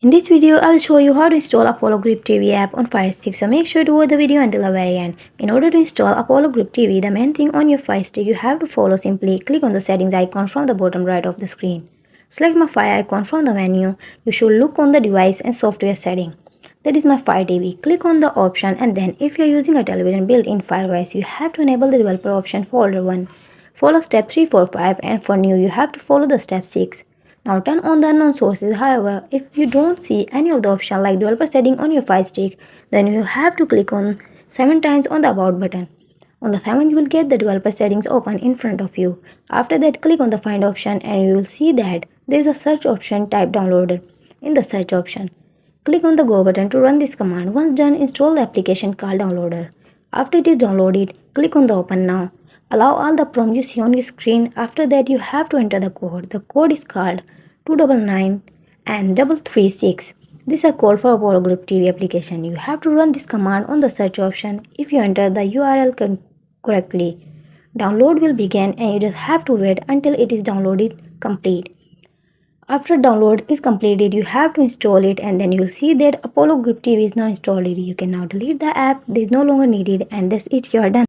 In this video, I will show you how to install Apollo Grip TV app on Firestick, so make sure to watch the video until the very end. In order to install Apollo Grip TV, the main thing on your Firestick you have to follow: simply click on the settings icon from the bottom right of the screen. Select my Fire icon from the menu. You should look on the device and software setting. That is my Fire TV. Click on the option, and then if you are using a television built in Firewise, you have to enable the developer option for older one. Follow step 3, 4, 5, and for new you have to follow the step 6. Now turn on the unknown sources. However, if you don't see any of the options like developer setting on your Fire Stick, then you have to click on 7 times on the about button. On the 7th, you will get the developer settings open in front of you. After that, click on the find option and you will see that there is a search option. Type downloader in the search option. Click on the go button to run this command. Once done, install the application called downloader. After it is downloaded, click on the open now. Allow all the prompts you see on your screen. After that, you have to enter the code. The code is called 299 and 336. This is a code for Apollo Grip TV application. You have to run this command on the search option. If you enter the URL correctly, download will begin and you just have to wait until it is downloaded complete. After download is completed, you have to install it, and then you will see that Apollo Grip TV is now installed. You can now delete the app. It is no longer needed, and that's it. You are done.